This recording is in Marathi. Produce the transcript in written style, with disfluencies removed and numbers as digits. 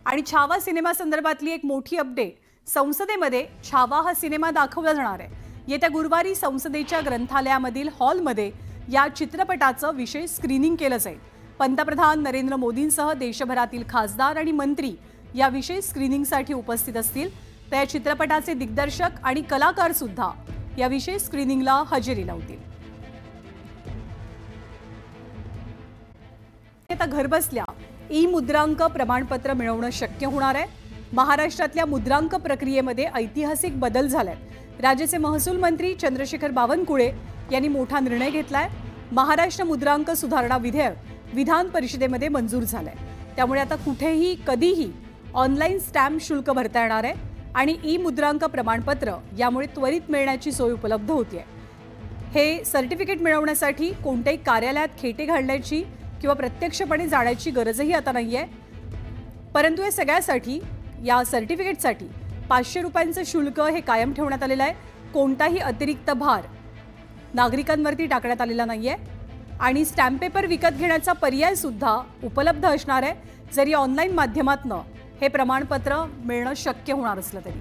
आणि छावा सिनेमा संदर्भातली एक मोठी अपडेट। संसदेमध्ये छावा हा सिनेमा दाखवला जाणार आहे। येत्या गुरुवारी संसदेच्या ग्रंथालयामधील हॉलमध्ये या चित्रपटाचं विशेष स्क्रीनिंग केलं जाईल। पंतप्रधान नरेंद्र मोदींसह देशभरातील खासदार आणि मंत्री या विशेष स्क्रीनिंगसाठी उपस्थित असतील। तर या चित्रपटाचे दिग्दर्शक आणि कलाकार सुद्धा या विशेष स्क्रीनिंगला हजेरी लावतील। आता घरबसल्या ई-मुद्रांक प्रमाणपत्र मिळवणं शक्य होणार आहे। महाराष्ट्रातल्या मुद्रांक प्रक्रियेमध्ये ऐतिहासिक बदल झालेत। राज्याचे महसूल मंत्री चंद्रशेखर बावनकुळे यांनी मोठा निर्णय घेतलाय। महाराष्ट्र मुद्रांक सुधारणा विधेयक विधान परिषदेमध्ये मंजूर झालंय। त्यामुळे आता कुठेही कधीही ऑनलाईन स्टॅम्प शुल्क भरता येणार आहे आणि ई-मुद्रांक प्रमाणपत्र यामुळे त्वरित मिळण्याची सोय उपलब्ध होते। हे सर्टिफिकेट मिळवण्यासाठी कोणत्याही कार्यालयात खेटे घालण्याची किंवा प्रत्यक्षपणे जाण्याची गरजही आता नाहीये। परंतु या सगळ्यासाठी या सर्टिफिकेटसाठी 500 रुपयांचं शुल्क हे कायम ठेवण्यात आलेलं आहे। कोणताही अतिरिक्त भार नागरिकांवरती टाकण्यात आलेला नाहीये आणि स्टॅम्प पेपर विकत घेण्याचा पर्याय सुद्धा उपलब्ध असणार आहे, जरी ऑनलाईन माध्यमातून हे प्रमाणपत्र मिळणं शक्य होणार असलं तरी।